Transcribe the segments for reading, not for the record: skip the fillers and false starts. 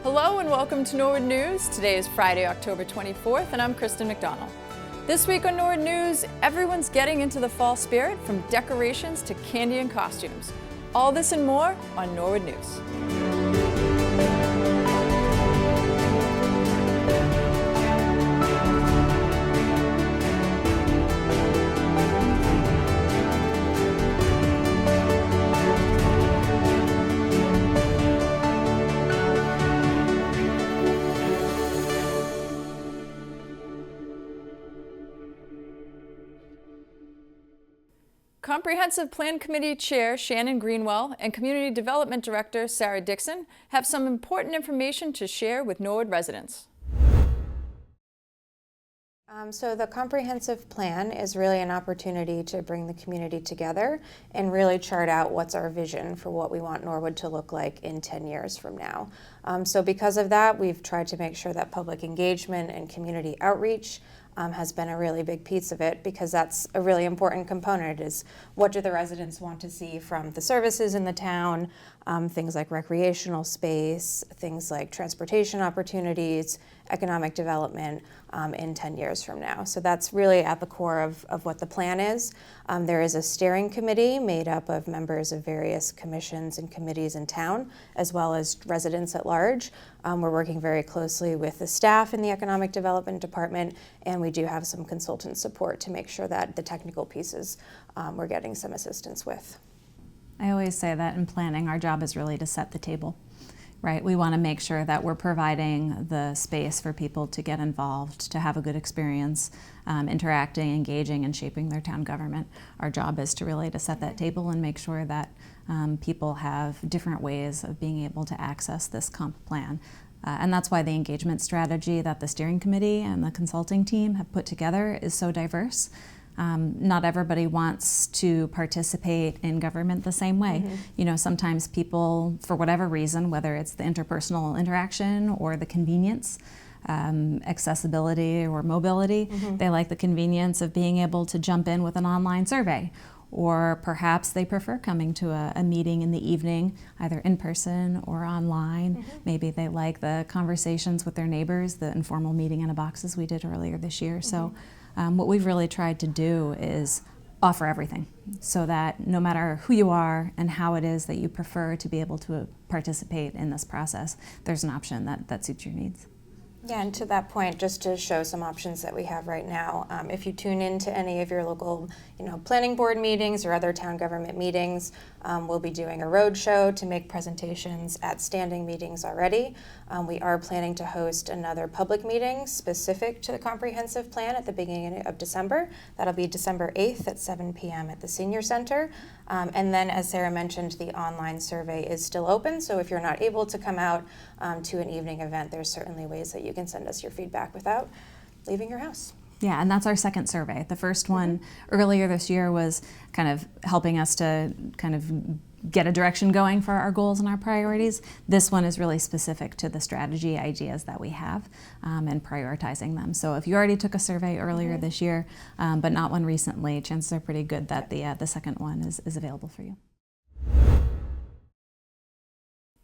Hello and welcome to Norwood News. Today is Friday, October 24th, and I'm Kristen McDonald. This week on Norwood News, everyone's getting into the fall spirit, from decorations to candy and costumes. All this and more on Norwood News. Comprehensive Plan Committee Chair Shannon Greenwell and Community Development Director Sarah Dixon have some important information to share with Norwood residents. So the comprehensive plan is really an opportunity to bring the community together and really chart out what's our vision for what we want Norwood to look like in 10 years from now. So because of that, we've tried to make sure that public engagement and community outreach has been a really big piece of it, because that's a really important component, is what do the residents want to see from the services in the town, things like recreational space, things like transportation opportunities, economic development in 10 years from now. So that's really at the core of what the plan is. There is a steering committee made up of members of various commissions and committees in town, as well as residents at large. We're working very closely with the staff in the economic development department, and we do have some consultant support to make sure that the technical pieces we're getting some assistance with. I always say that in planning, our job is really to set the table, right? We want to make sure that we're providing the space for people to get involved, to have a good experience, interacting, engaging, and shaping their town government. Our job is to really to set that table and make sure that people have different ways of being able to access this comp plan. And that's why the engagement strategy that the steering committee and the consulting team have put together is so diverse. Not everybody wants to participate in government the same way. Mm-hmm. You know, sometimes people, for whatever reason, whether it's the interpersonal interaction or the convenience, accessibility or mobility, mm-hmm. they like the convenience of being able to jump in with an online survey. Or perhaps they prefer coming to a meeting in the evening, either in person or online. Mm-hmm. Maybe they like the conversations with their neighbors, the informal meeting in a box as we did earlier this year. Mm-hmm. So what we've really tried to do is offer everything, so that no matter who you are and how it is that you prefer to be able to participate in this process, there's an option that suits your needs. Yeah, and to that point, just to show some options that we have right now, if you tune into any of your local, planning board meetings or other town government meetings, we'll be doing a road show to make presentations at standing meetings already. We are planning to host another public meeting specific to the comprehensive plan at the beginning of December. That'll be December 8th at 7 p.m. at the Senior Center. And then, as Sarah mentioned, the online survey is still open, so if you're not able to come out to an evening event, there's certainly ways that you can send us your feedback without leaving your house. Yeah, and that's our second survey. The first one earlier this year was kind of helping us to kind of get a direction going for our goals and our priorities. This one is really specific to the strategy ideas that we have and prioritizing them. So if you already took a survey earlier this year, but not one recently, chances are pretty good that the second one is available for you.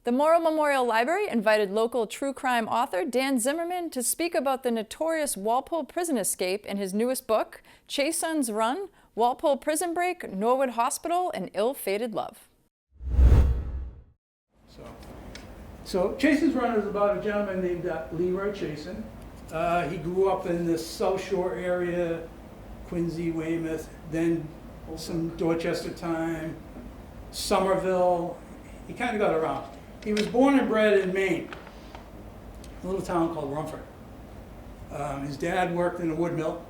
The Morrow Memorial Library invited local true crime author Dan Zimmerman to speak about the notorious Walpole prison escape in his newest book, Chasen's Run, Walpole Prison Break, Norwood Hospital, and Ill-Fated Love. So Chasen's Run is about a gentleman named Leroy Chasen. He grew up in the South Shore area, Quincy, Weymouth, then some Dorchester time, Somerville. He kind of got around. He was born and bred in Maine, a little town called Rumford. His dad worked in a wood mill.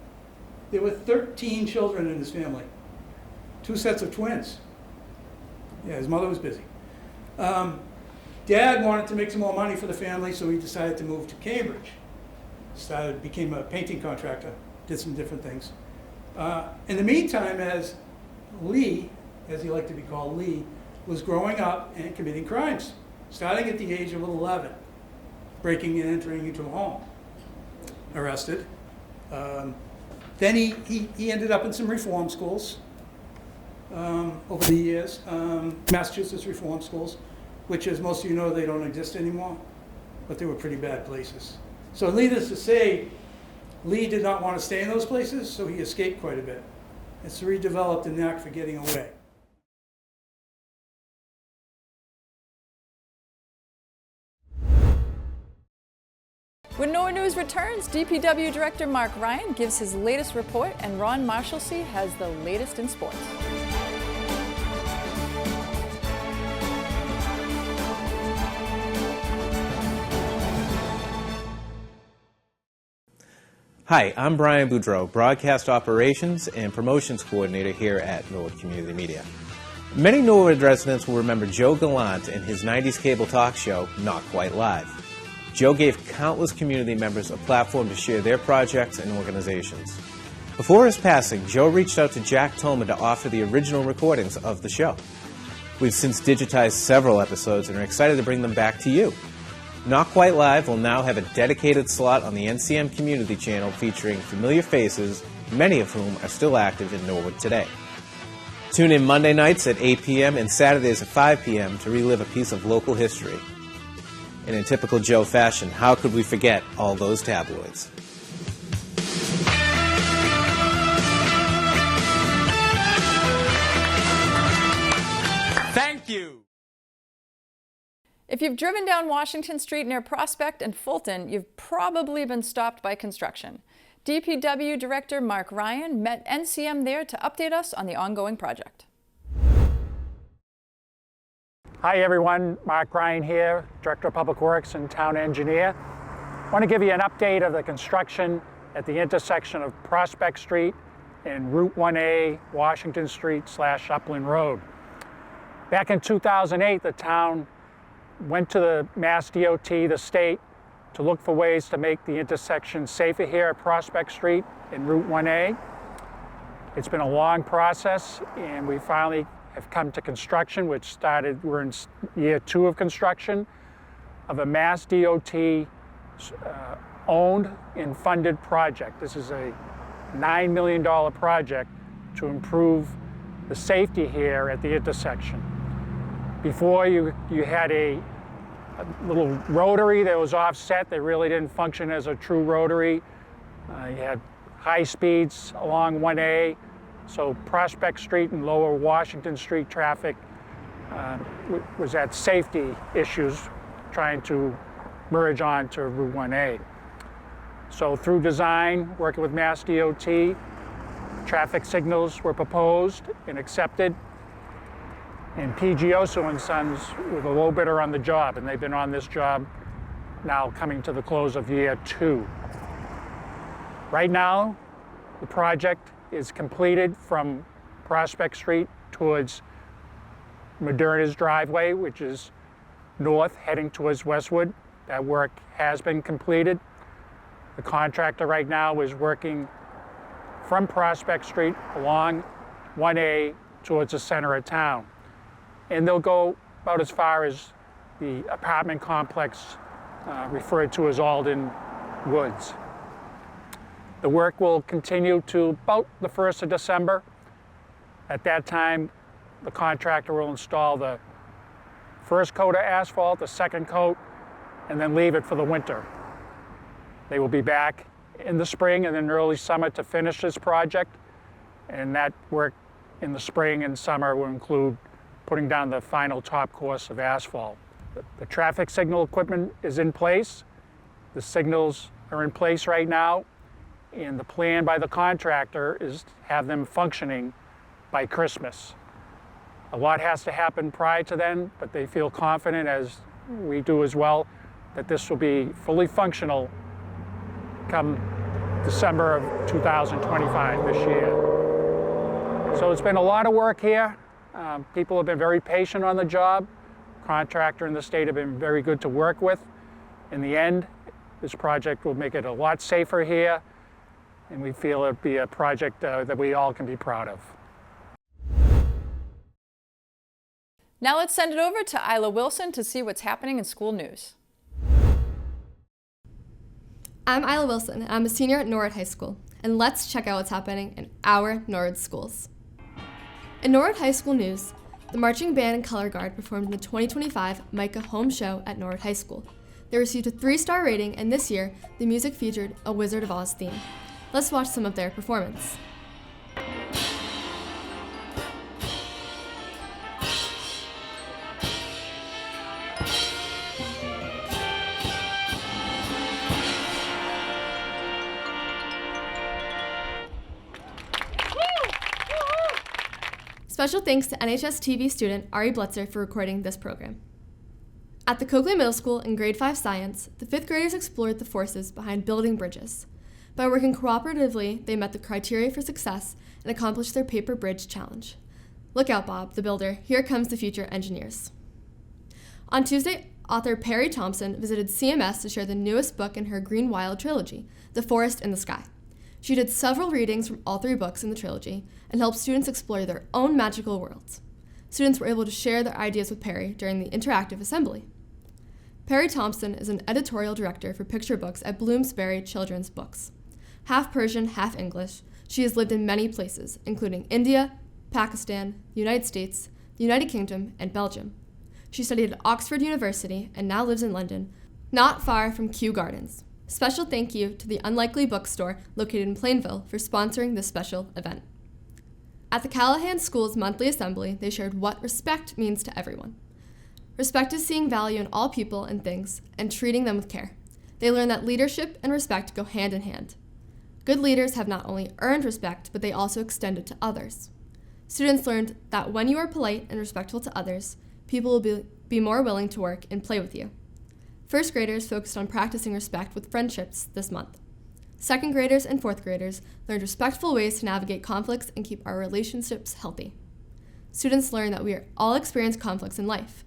There were 13 children in his family, 2 sets of twins. Yeah, his mother was busy. Dad wanted to make some more money for the family, so he decided to move to Cambridge. Became a painting contractor, did some different things. In the meantime, as Lee, as he liked to be called, Lee, was growing up and committing crimes, starting at the age of 11, breaking and entering into a home. Arrested. Then he ended up in some reform schools over the years, Massachusetts reform schools, which, as most of you know, they don't exist anymore. but they were pretty bad places. So needless to say, Lee did not want to stay in those places, so he escaped quite a bit. It's redeveloped a knack for getting away. When Norwood News returns, DPW Director Mark Ryan gives his latest report, and Ron Marshalsea has the latest in sports. Hi, I'm Brian Boudreau, Broadcast Operations and Promotions Coordinator here at Norwood Community Media. Many Norwood residents will remember Joe Gallant and his 90s cable talk show, Not Quite Live. Joe gave countless community members a platform to share their projects and organizations. Before his passing, Joe reached out to Jack Tolman to offer the original recordings of the show. We've since digitized several episodes and are excited to bring them back to you. Not Quite Live will now have a dedicated slot on the NCM Community Channel featuring familiar faces, many of whom are still active in Norwood today. Tune in Monday nights at 8 p.m. and Saturdays at 5 p.m. to relive a piece of local history. And in typical Joe fashion, how could we forget all those tabloids? Thank you! If you've driven down Washington Street near Prospect and Fulton, you've probably been stopped by construction. DPW Director Mark Ryan met NCM there to update us on the ongoing project. Hi everyone, Mark Ryan here, Director of Public Works and Town Engineer. I want to give you an update of the construction at the intersection of Prospect Street and Route 1A, Washington Street / Upland Road. Back in 2008, the town went to the Mass DOT, the state, to look for ways to make the intersection safer here at Prospect Street and Route 1A. It's been a long process, and we finally have come to construction, which started, we're in year 2 of construction, of a Mass DOT owned and funded project. This is a $9 million project to improve the safety here at the intersection. Before you had a little rotary that was offset that really didn't function as a true rotary. You had high speeds along 1A, so Prospect Street and Lower Washington Street traffic was at safety issues trying to merge onto Route 1A. So through design, working with Mass DOT, traffic signals were proposed and accepted. And PGOSO and Sons were the low bidder on the job, and they've been on this job now coming to the close of year 2. Right now, the project is completed from Prospect Street towards Moderna's driveway, which is north heading towards Westwood. That work has been completed. The contractor right now is working from Prospect Street along 1A towards the center of town. And they'll go about as far as the apartment complex referred to as Alden Woods. The work will continue to about the 1st of December. At that time, the contractor will install the first coat of asphalt, the second coat, and then leave it for the winter. They will be back in the spring and then early summer to finish this project. And that work in the spring and summer will include putting down the final top course of asphalt. The traffic signal equipment is in place. The signals are in place right now. And the plan by the contractor is to have them functioning by Christmas. A lot has to happen prior to then, but they feel confident, as we do as well, that this will be fully functional come December of 2025 this year. So it's been a lot of work here. People have been very patient on the job. Contractor and the state have been very good to work with. In the end, this project will make it a lot safer here, and we feel it'll be a project that we all can be proud of. Now let's send it over to Isla Wilson to see what's happening in school news. I'm Isla Wilson, and I'm a senior at Norwood High School, and let's check out what's happening in our Norwood schools. In Norwood High School news, the marching band and color guard performed in the 2025 Micah Home Show at Norwood High School. They received a 3-star rating, and this year, the music featured a Wizard of Oz theme. Let's watch some of their performance. Special thanks to NHS TV student Ari Blitzer for recording this program. At the Coakley Middle School in Grade 5 Science, the 5th graders explored the forces behind building bridges. By working cooperatively, they met the criteria for success and accomplished their paper bridge challenge. Look out, Bob, the builder. Here comes the future engineers. On Tuesday, author Perry Thompson visited CMS to share the newest book in her Green Wild trilogy, The Forest in the Sky. She did several readings from all 3 books in the trilogy and helped students explore their own magical worlds. Students were able to share their ideas with Perry during the interactive assembly. Perry Thompson is an editorial director for picture books at Bloomsbury Children's Books. Half Persian, half English, she has lived in many places, including India, Pakistan, the United States, the United Kingdom, and Belgium. She studied at Oxford University and now lives in London, not far from Kew Gardens. Special thank you to the Unlikely Bookstore located in Plainville for sponsoring this special event. At the Callahan School's monthly assembly, they shared what respect means to everyone. Respect is seeing value in all people and things and treating them with care. They learned that leadership and respect go hand in hand. Good leaders have not only earned respect, but they also extend it to others. Students learned that when you are polite and respectful to others, people will be more willing to work and play with you. First graders focused on practicing respect with friendships this month. Second graders and fourth graders learned respectful ways to navigate conflicts and keep our relationships healthy. Students learned that we all experience conflicts in life.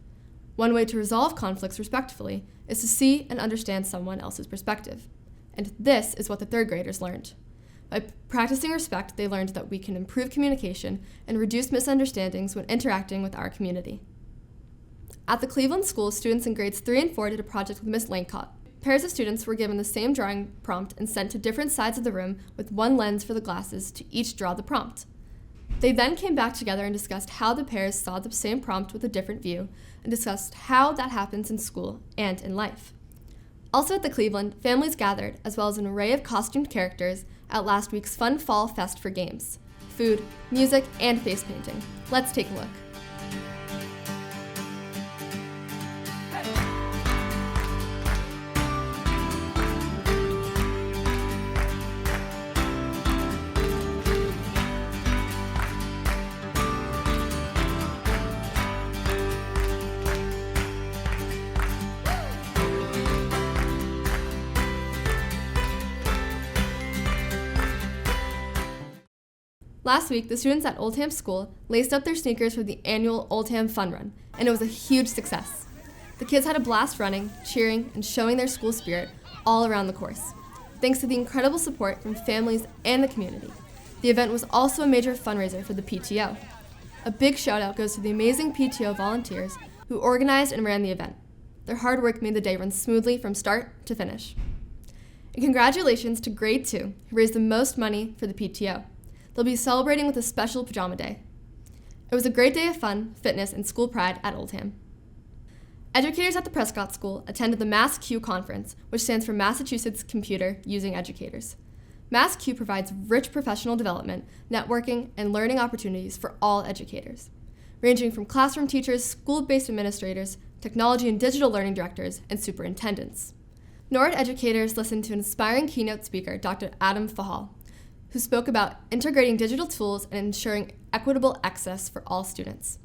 One way to resolve conflicts respectfully is to see and understand someone else's perspective. And this is what the third graders learned. By practicing respect, they learned that we can improve communication and reduce misunderstandings when interacting with our community. At the Cleveland School, students in grades 3 and 4 did a project with Miss Langcott. Pairs of students were given the same drawing prompt and sent to different sides of the room with one lens for the glasses to each draw the prompt. They then came back together and discussed how the pairs saw the same prompt with a different view and discussed how that happens in school and in life. Also at the Cleveland, families gathered, as well as an array of costumed characters at last week's Fun Fall Fest for games, food, music, and face painting. Let's take a look. Last week, the students at Oldham School laced up their sneakers for the annual Oldham Fun Run, and it was a huge success. The kids had a blast running, cheering, and showing their school spirit all around the course. Thanks to the incredible support from families and the community, the event was also a major fundraiser for the PTO. A big shout out goes to the amazing PTO volunteers who organized and ran the event. Their hard work made the day run smoothly from start to finish. And congratulations to Grade 2, who raised the most money for the PTO. They'll be celebrating with a special pajama day. It was a great day of fun, fitness, and school pride at Oldham. Educators at the Prescott School attended the MassQ conference, which stands for Massachusetts Computer Using Educators. MassQ provides rich professional development, networking, and learning opportunities for all educators, ranging from classroom teachers, school-based administrators, technology and digital learning directors, and superintendents. Norwood educators listened to an inspiring keynote speaker, Dr. Adam Fahal, who spoke about integrating digital tools and ensuring equitable access for all students.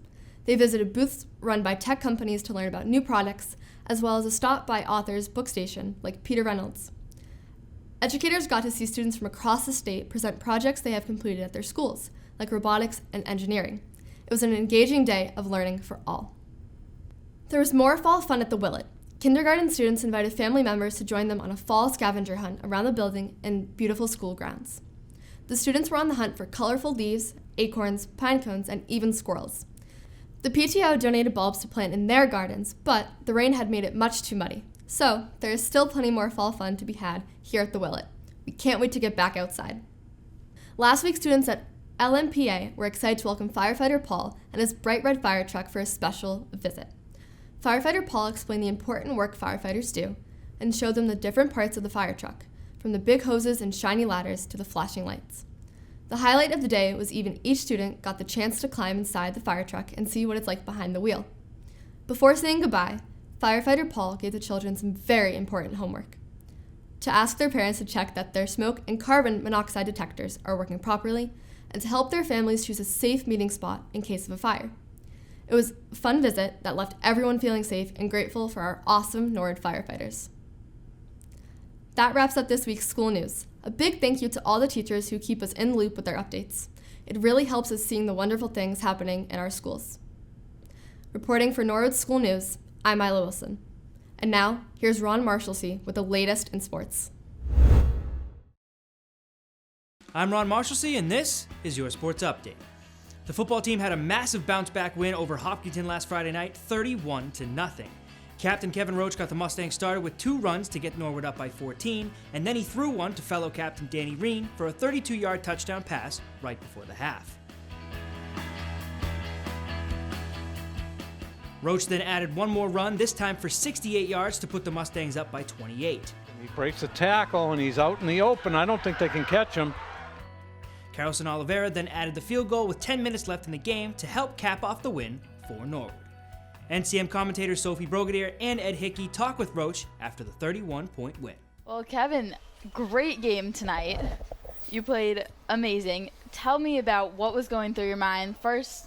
They visited booths run by tech companies to learn about new products, as well as a stop by authors book station like Peter Reynolds. Educators got to see students from across the state present projects they have completed at their schools, like robotics and engineering. It was an engaging day of learning for all. There was more fall fun at the Willett. Kindergarten students invited family members to join them on a fall scavenger hunt around the building and beautiful school grounds. The students were on the hunt for colorful leaves, acorns, pine cones, and even squirrels. The PTO donated bulbs to plant in their gardens, but the rain had made it much too muddy. So there is still plenty more fall fun to be had here at the Willett. We can't wait to get back outside. Last week, students at LMPA were excited to welcome firefighter Paul and his bright red fire truck for a special visit. Firefighter Paul explained the important work firefighters do, and showed them the different parts of the fire truck, from the big hoses and shiny ladders to the flashing lights. The highlight of the day was even each student got the chance to climb inside the fire truck and see what it's like behind the wheel. Before saying goodbye, firefighter Paul gave the children some very important homework: to ask their parents to check that their smoke and carbon monoxide detectors are working properly, and to help their families choose a safe meeting spot in case of a fire. It was a fun visit that left everyone feeling safe and grateful for our awesome Norwood firefighters. That wraps up this week's school news. A big thank you to all the teachers who keep us in the loop with their updates. It really helps us seeing the wonderful things happening in our schools. Reporting for Norwood School News, I'm Isla Wilson. And now, here's Ron Marshalsea with the latest in sports. I'm Ron Marshalsea, and this is your sports update. The football team had a massive bounce-back win over Hopkinton last Friday night, 31-0. Captain Kevin Roach got the Mustangs started with 2 runs to get Norwood up by 14, and then he threw one to fellow captain Danny Reen for a 32-yard touchdown pass right before the half. Roach then added one more run, this time for 68 yards to put the Mustangs up by 28. He breaks a tackle and he's out in the open. I don't think they can catch him. Carlson Oliveira then added the field goal with 10 minutes left in the game to help cap off the win for Norwood. NCM commentators Sophie Brogadier and Ed Hickey talk with Roach after the 31-point win. Well, Kevin, great game tonight. You played amazing. Tell me about what was going through your mind. First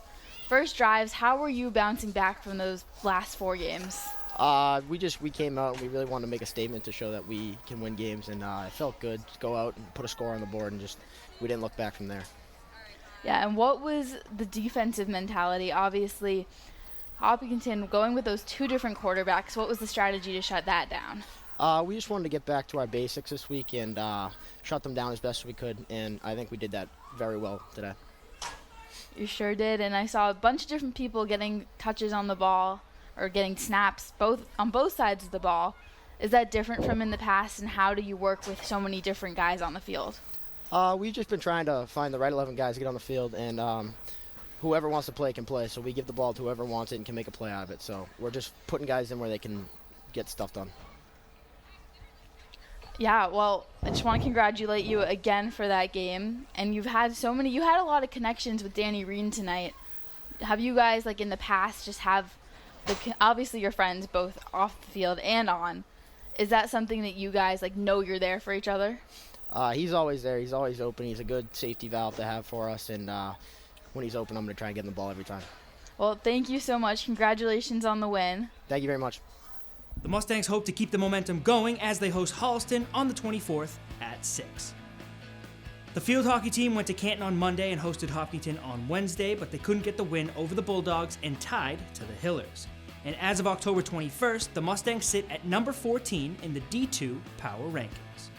drives, how were you bouncing back from those last 4 games? We came out and we really wanted to make a statement to show that we can win games, and it felt good to go out and put a score on the board, and we didn't look back from there. Yeah, and what was the defensive mentality? Obviously, Hopkinton going with those 2 different quarterbacks, what was the strategy to shut that down? We just wanted to get back to our basics this week and shut them down as best we could, and I think we did that very well today. You sure did, and I saw a bunch of different people getting touches on the ball or getting snaps on both sides of the ball. Is that different from in the past, and how do you work with so many different guys on the field? We've just been trying to find the right 11 guys to get on the field, and whoever wants to play can play, so we give the ball to whoever wants it and can make a play out of it. So we're just putting guys in where they can get stuff done. Yeah, well, I just want to congratulate you again for that game. And you had a lot of connections with Danny Reen tonight. Have you guys, in the past, just have, obviously you're friends both off the field and on. Is that something that you guys, know you're there for each other? He's always there. He's always open. He's a good safety valve to have for us. And when he's open, I'm going to try and get him the ball every time. Well, thank you so much. Congratulations on the win. Thank you very much. The Mustangs hope to keep the momentum going as they host Holliston on the 24th at 6. The field hockey team went to Canton on Monday and hosted Hopkinton on Wednesday, but they couldn't get the win over the Bulldogs and tied to the Hillers. And as of October 21st, the Mustangs sit at number 14 in the D2 Power Rankings.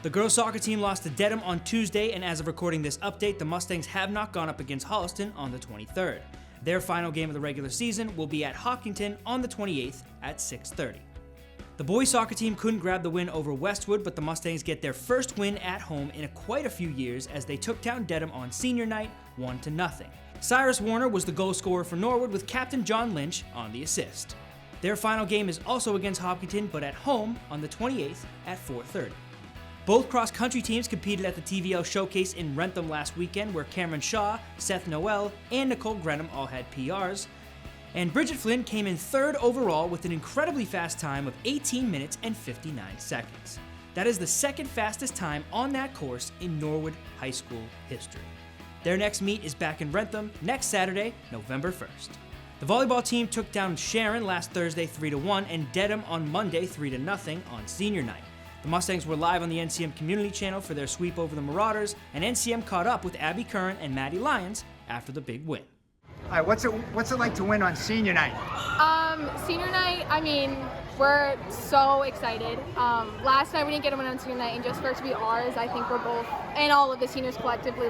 The girls soccer team lost to Dedham on Tuesday, and as of recording this update, the Mustangs have not gone up against Holliston on the 23rd. Their final game of the regular season will be at Hopkinton on the 28th at 6:30. The boys soccer team couldn't grab the win over Westwood, but the Mustangs get their first win at home in quite a few years as they took down Dedham on senior night 1-0. Cyrus Warner was the goal scorer for Norwood with captain John Lynch on the assist. Their final game is also against Hopkinton, but at home on the 28th at 4:30. Both cross-country teams competed at the TVL Showcase in Wrentham last weekend, where Cameron Shaw, Seth Noel, and Nicole Grenham all had PRs. And Bridget Flynn came in 3rd overall with an incredibly fast time of 18 minutes and 59 seconds. That is the 2nd fastest time on that course in Norwood High School history. Their next meet is back in Wrentham next Saturday, November 1st. The volleyball team took down Sharon last Thursday 3-1 and Dedham on Monday 3-0 on senior night. The Mustangs were live on the NCM community channel for their sweep over the Marauders, and NCM caught up with Abby Curran and Maddie Lyons after the big win. All right, what's it like to win on senior night? Senior night, we're so excited. Last night we didn't get a win on senior night, and just for it to be ours, I think we're both, and all of the seniors collectively,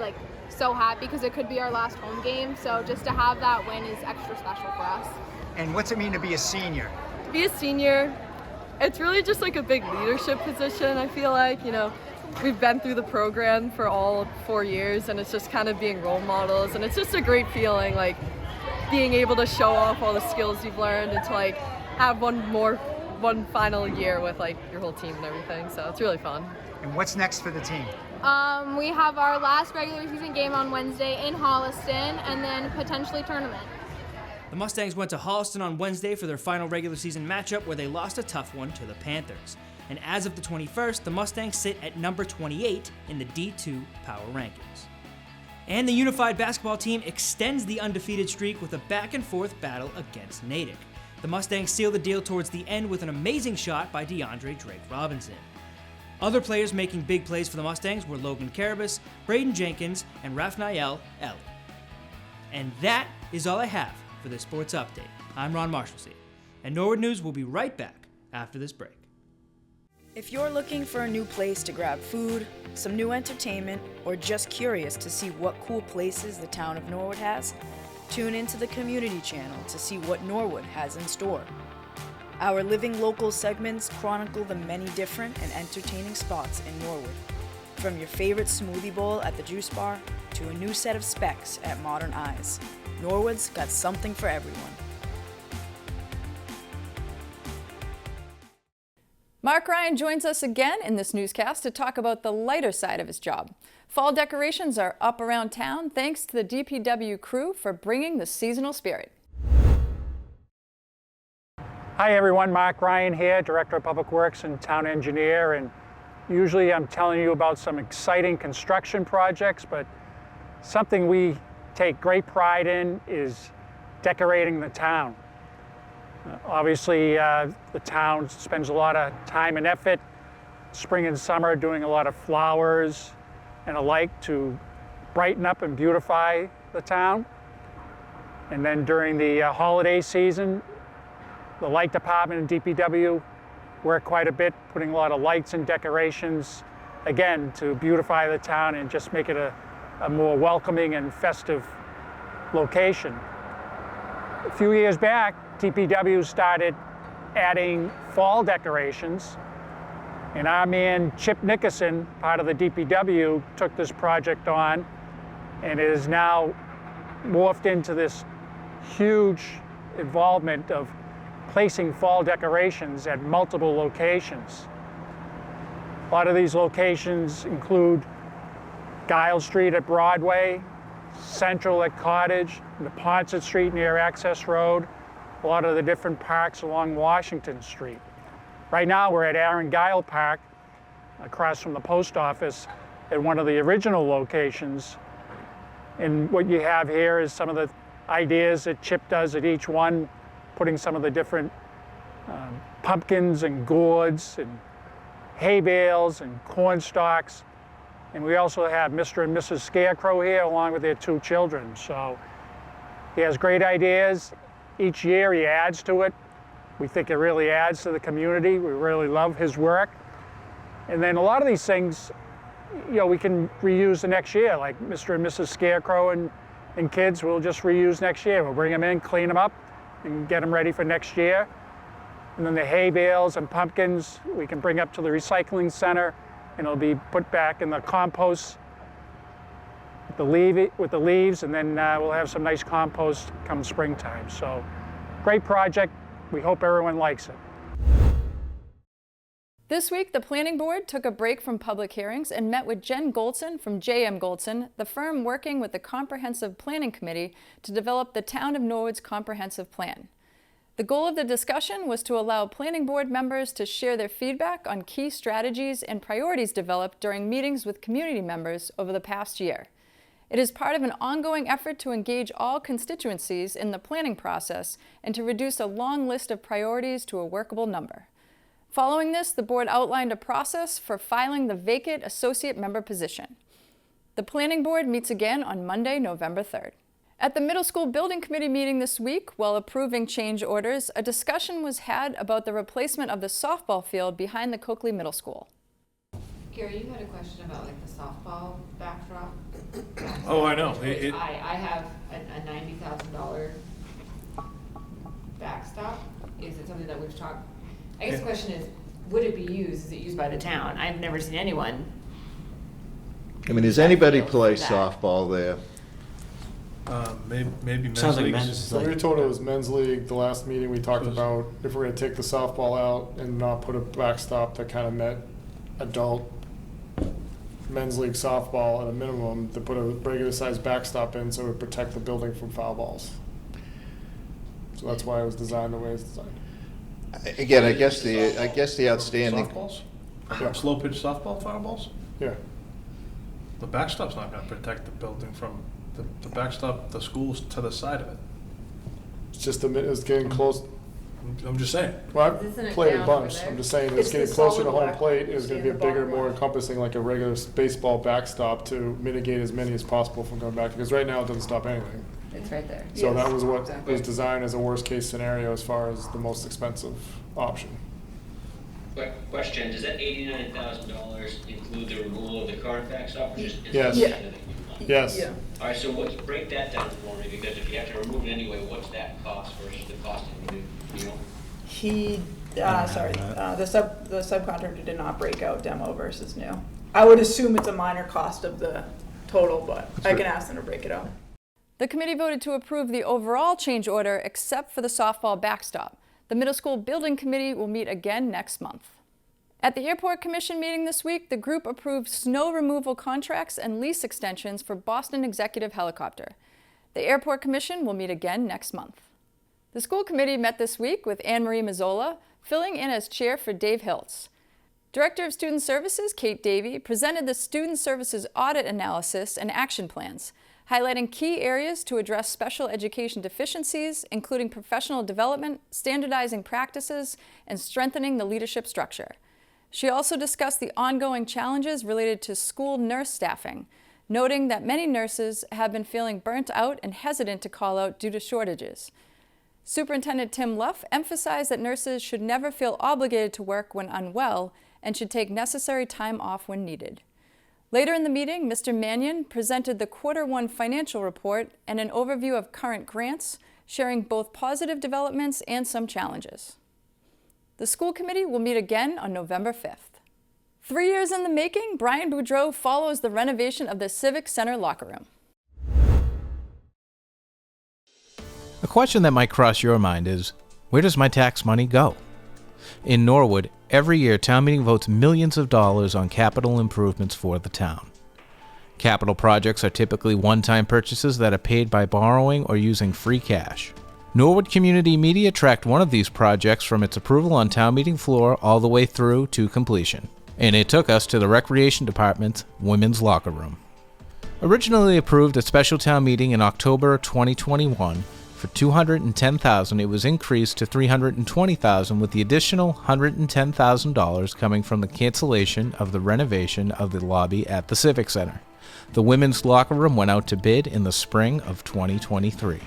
so happy because it could be our last home game. So just to have that win is extra special for us. And what's it mean to be a senior? To be a senior, it's really just a big leadership position, I feel like. We've been through the program for all 4 years, and it's just kind of being role models, and it's just a great feeling, being able to show off all the skills you've learned and to have one more one final year with like your whole team and everything. So it's really fun. And what's next for the team? We have our last regular season game on Wednesday in Holliston, and then potentially tournament. The Mustangs went to Holliston on Wednesday for their final regular season matchup, where they lost a tough one to the Panthers. And as of the 21st, the Mustangs sit at number 28 in the D2 Power Rankings. And the unified basketball team extends the undefeated streak with a back-and-forth battle against Natick. The Mustangs seal the deal towards the end with an amazing shot by DeAndre Drake Robinson. Other players making big plays for the Mustangs were Logan Carabas, Braden Jenkins, and Rafnael Ellie. And that is all I have for this sports update. I'm Ron Marshallsey, and Norwood News will be right back after this break. If you're looking for a new place to grab food, some new entertainment, or just curious to see what cool places the town of Norwood has, tune into the Community Channel to see what Norwood has in store. Our Living Local segments chronicle the many different and entertaining spots in Norwood, from your favorite smoothie bowl at the juice bar to a new set of specs at Modern Eyes. Norwood's got something for everyone. Mark Ryan joins us again in this newscast to talk about the lighter side of his job. Fall decorations are up around town thanks to the DPW crew for bringing the seasonal spirit. Hi everyone, Mark Ryan here, Director of Public Works and Town Engineer, and usually I'm telling you about some exciting construction projects, but something we take great pride in is decorating the town. Obviously, the town spends a lot of time and effort, spring and summer, doing a lot of flowers and alike to brighten up and beautify the town. And then during the holiday season, the light department and DPW work quite a bit, putting a lot of lights and decorations, again, to beautify the town and just make it a more welcoming and festive location. A few years back, DPW started adding fall decorations, and our man Chip Nickerson, part of the DPW, took this project on, and it is now morphed into this huge involvement of placing fall decorations at multiple locations. A lot of these locations include Giles Street at Broadway, Central at Cottage, Neponset Street near Access Road, a lot of the different parks along Washington Street. Right now we're at Aaron Guile Park, across from the post office, at one of the original locations. And what you have here is some of the ideas that Chip does at each one, putting some of the different pumpkins and gourds and hay bales and corn stalks. And we also have Mr. and Mrs. Scarecrow here along with their two children. So he has great ideas. Each year he adds to it. We think it really adds to the community. We really love his work. And then a lot of these things, you know, we can reuse the next year, like Mr. and Mrs. Scarecrow and kids we'll just reuse next year. We'll bring them in, clean them up, and get them ready for next year. And then the hay bales and pumpkins we can bring up to the recycling center, and it'll be put back in the compost with the leaves, and then we'll have some nice compost come springtime. So great project. We hope everyone likes it. This week, the Planning Board took a break from public hearings and met with Jen Goldson from J.M. Goldson, the firm working with the Comprehensive Planning Committee to develop the Town of Norwood's Comprehensive Plan. The goal of the discussion was to allow Planning Board members to share their feedback on key strategies and priorities developed during meetings with community members over the past year. It is part of an ongoing effort to engage all constituencies in the planning process and to reduce a long list of priorities to a workable number. Following this, the board outlined a process for filing the vacant associate member position. The Planning Board meets again on Monday, November 3rd. At the Middle School Building Committee meeting this week, while approving change orders, a discussion was had about the replacement of the softball field behind the Coakley Middle School. Gary, you had a question about like the softball backdrop. Oh, I know. I have a $90,000 backstop. Is it something that we've talked? I guess the question is, would it be used? Is it used by the town? I've never seen anyone. I mean, does anybody play softball there? Maybe men's Sounds like leagues. men's. So we were told it was men's league. The last meeting we talked about if we're going to take the softball out and not put a backstop that kind of met adult men's league softball at a minimum, to put a regular sized backstop in so it would protect the building from foul balls. So that's why it was designed the way it's designed. Again, I guess the outstanding. Softballs? Yeah. Slow pitch softball foul balls? Yeah. The backstop's not going to protect the building from the backstop. The school's to the side of it. It's just it's getting close. I'm just saying. Well, I've Isn't it played a down bunch. over there? I'm just saying It's it's getting the closer to solid home black plate. you It's see going to in be the a bigger, bottom more right. encompassing, like a regular baseball backstop to mitigate as many as possible from going back. Because right now it doesn't stop anything. It's right there. So Yes, that was what exactly. was designed as a worst case scenario as far as the most expensive option. Question, does that $89,000 include the removal of the current backstop, or just? Yes. Yeah. Yes. Yeah. All right, so break that down for me, because if you have to remove it anyway, what's that cost versus the cost of the new, The subcontractor did not break out demo versus new. I would assume it's a minor cost of the total, but I can ask them to break it out. The committee voted to approve the overall change order except for the softball backstop. The middle school building committee will meet again next month. At the Airport Commission meeting this week, the group approved snow removal contracts and lease extensions for Boston Executive Helicopter. The Airport Commission will meet again next month. The school committee met this week with Anne Marie Mazzola, filling in as chair for Dave Hiltz. Director of Student Services, Kate Davey, presented the Student Services audit analysis and action plans, highlighting key areas to address special education deficiencies, including professional development, standardizing practices, and strengthening the leadership structure. She also discussed the ongoing challenges related to school nurse staffing, noting that many nurses have been feeling burnt out and hesitant to call out due to shortages. Superintendent Tim Luff emphasized that nurses should never feel obligated to work when unwell and should take necessary time off when needed. Later in the meeting, Mr. Mannion presented the Q1 financial report and an overview of current grants, sharing both positive developments and some challenges. The school committee will meet again on November 5th. 3 years in the making, Brian Boudreau follows the renovation of the Civic Center locker room. A question that might cross your mind is, where does my tax money go? In Norwood, every year town meeting votes millions of dollars on capital improvements for the town. Capital projects are typically one-time purchases that are paid by borrowing or using free cash. Norwood Community Media tracked one of these projects from its approval on town meeting floor all the way through to completion, and it took us to the Recreation Department's women's locker room. Originally approved at special town meeting in October 2021, for $210,000, it was increased to $320,000, with the additional $110,000 coming from the cancellation of the renovation of the lobby at the Civic Center. The women's locker room went out to bid in the spring of 2023.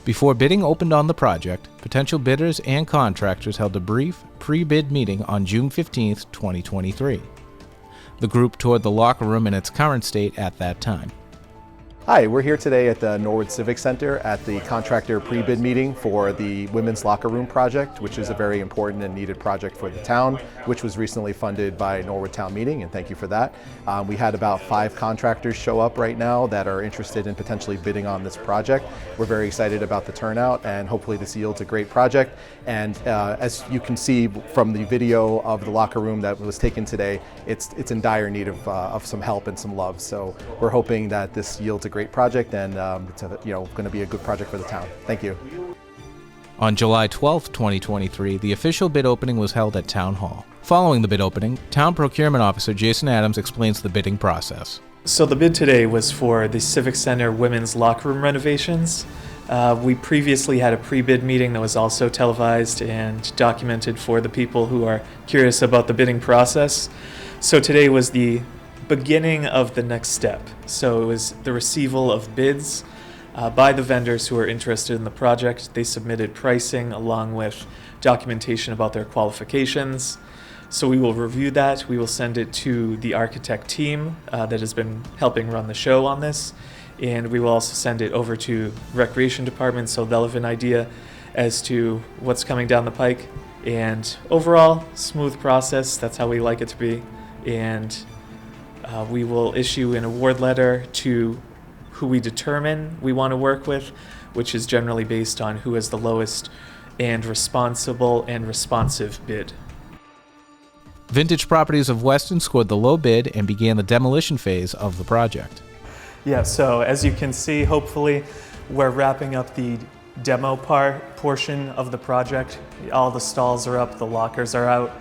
Before bidding opened on the project, potential bidders and contractors held a brief pre-bid meeting on June 15, 2023. The group toured the locker room in its current state at that time. Hi, we're here today at the Norwood Civic Center at the contractor pre-bid meeting for the Women's Locker Room project, which is a very important and needed project for the town, which was recently funded by Norwood Town Meeting, and thank you for that. We had about 5 contractors show up right now that are interested in potentially bidding on this project. We're very excited about the turnout, and hopefully this yields a great project. And as you can see from the video of the locker room that was taken today, it's in dire need of some help and some love. So we're hoping that this yields a great project, and it's going to be a good project for the town. Thank you. On July 12, 2023, the official bid opening was held at Town Hall. Following the bid opening, Town Procurement Officer Jason Adams explains the bidding process. So the bid today was for the Civic Center women's locker room renovations. We previously had a pre-bid meeting that was also televised and documented for the people who are curious about the bidding process. So today was the beginning of the next step. So it was the receival of bids by the vendors who are interested in the project. They submitted pricing along with documentation about their qualifications. So we will review that. We will send it to the architect team that has been helping run the show on this. And we will also send it over to Recreation Department so they'll have an idea as to what's coming down the pike. And overall, smooth process. That's how we like it to be. And we will issue an award letter to who we determine we want to work with, which is generally based on who has the lowest and responsible and responsive bid. Vintage Properties of Weston scored the low bid and began the demolition phase of the project. Yeah, so as you can see, hopefully, we're wrapping up the demo portion of the project. All the stalls are up, the lockers are out.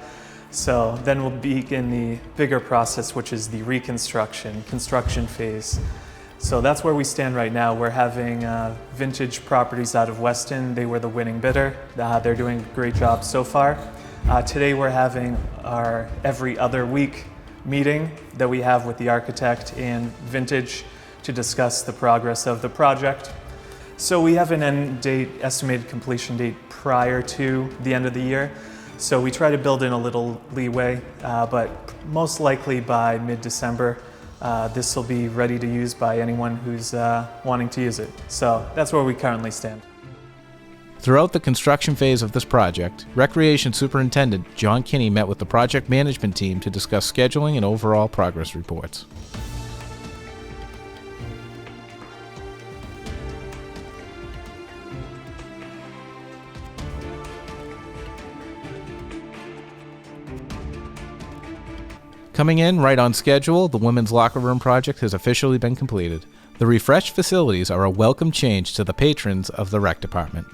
So then we'll begin the bigger process, which is the construction phase. So that's where we stand right now. We're having Vintage Properties out of Weston. They were the winning bidder. They're doing a great job so far. Today we're having our every other week meeting that we have with the architect and Vintage to discuss the progress of the project. So we have an end date, estimated completion date prior to the end of the year. So we try to build in a little leeway, but most likely by mid-December, this will be ready to use by anyone who's wanting to use it. So that's where we currently stand. Throughout the construction phase of this project, Recreation Superintendent John Kinney met with the project management team to discuss scheduling and overall progress reports. Coming in right on schedule, the women's locker room project has officially been completed. The refreshed facilities are a welcome change to the patrons of the rec department.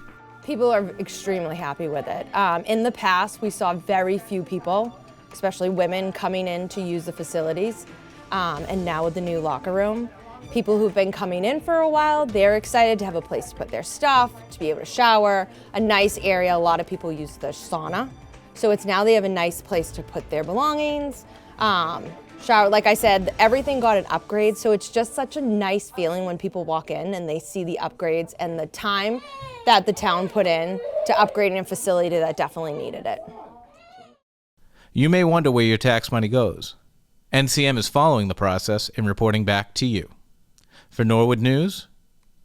People are extremely happy with it. In the past, we saw very few people, especially women, coming in to use the facilities. And now with the new locker room, people who've been coming in for a while, they're excited to have a place to put their stuff, to be able to shower, a nice area. A lot of people use the sauna. So it's now they have a nice place to put their belongings, shower. Like I said, everything got an upgrade, so it's just such a nice feeling when people walk in and they see the upgrades and the time that the town put in to upgrading a facility that definitely needed it. You may wonder where your tax money goes. NCM is following the process and reporting back to you. For Norwood News,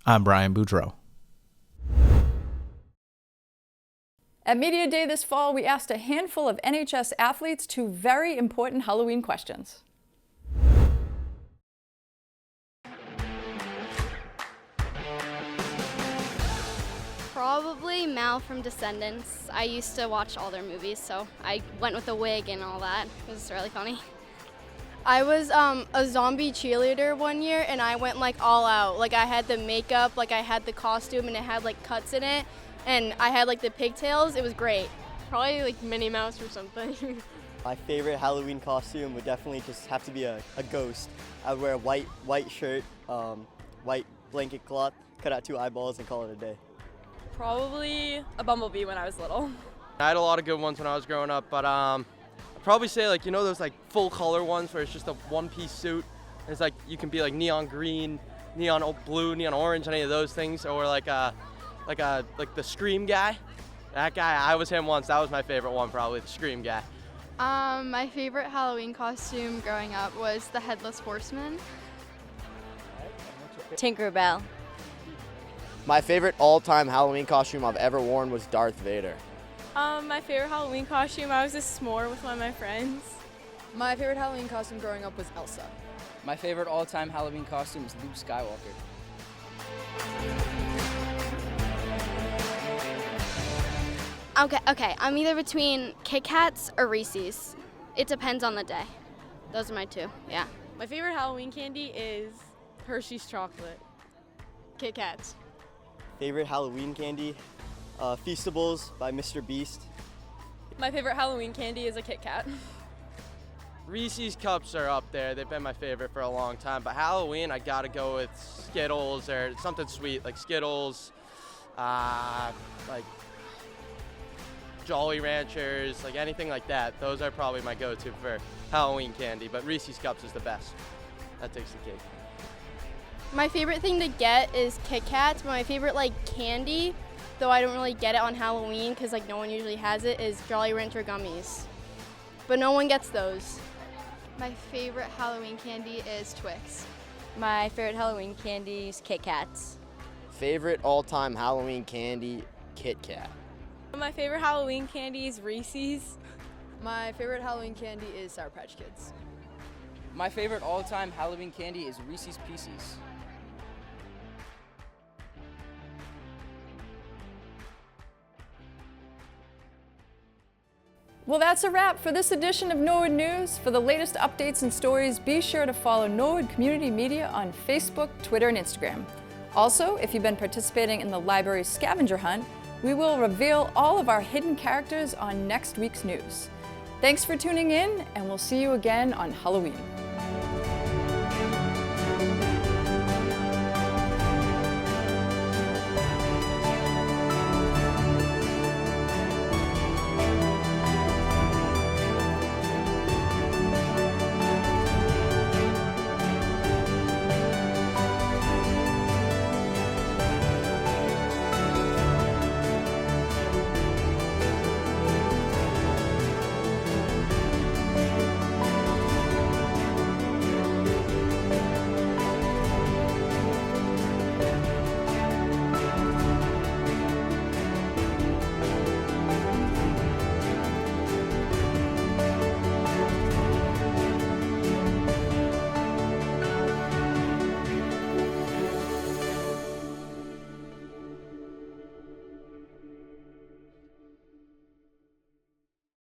I'm Brian Boudreau. At Media Day this fall, we asked a handful of NHS athletes two very important Halloween questions. Probably Mal from Descendants. I used to watch all their movies, so I went with a wig and all that. It was really funny. I was a zombie cheerleader one year, and I went like all out. Like I had the makeup, like I had the costume, and it had like cuts in it. And I had like the pigtails. It was great. Probably like Minnie Mouse or something. My favorite Halloween costume would definitely just have to be a ghost. I would wear a white shirt, white blanket cloth, cut out 2 eyeballs and call it a day. Probably a bumblebee when I was little. I had a lot of good ones when I was growing up, but I'd probably say like, you know those like full color ones where it's just a one-piece suit. It's like you can be like neon green, neon blue, neon orange, any of those things, or like the Scream guy. That guy, I was him once. That was my favorite one, probably the Scream guy. My favorite Halloween costume growing up was the Headless Horseman. Tinkerbell. My favorite all-time Halloween costume I've ever worn was Darth Vader. My favorite Halloween costume, I was a s'more with one of my friends. My favorite Halloween costume growing up was Elsa. My favorite all-time Halloween costume is Luke Skywalker. Okay, I'm either between Kit Kats or Reese's. It depends on the day. Those are my two, yeah. My favorite Halloween candy is Hershey's chocolate. Kit Kats. Favorite Halloween candy? Feastables by Mr. Beast. My favorite Halloween candy is a Kit Kat. Reese's Cups are up there. They've been my favorite for a long time. But Halloween, I gotta go with Skittles or something sweet like Skittles, like Jolly Ranchers, like anything like that. Those are probably my go-to for Halloween candy. But Reese's Cups is the best. That takes the cake. My favorite thing to get is Kit Kats, but my favorite like candy, though I don't really get it on Halloween because like no one usually has it, is Jolly Rancher gummies. But no one gets those. My favorite Halloween candy is Twix. My favorite Halloween candy is Kit Kats. Favorite all-time Halloween candy, Kit Kat. My favorite Halloween candy is Reese's. My favorite Halloween candy is Sour Patch Kids. My favorite all-time Halloween candy is Reese's Pieces. Well, that's a wrap for this edition of Norwood News. For the latest updates and stories, be sure to follow Norwood Community Media on Facebook, Twitter, and Instagram. Also, if you've been participating in the library's scavenger hunt, we will reveal all of our hidden characters on next week's news. Thanks for tuning in, and we'll see you again on Halloween.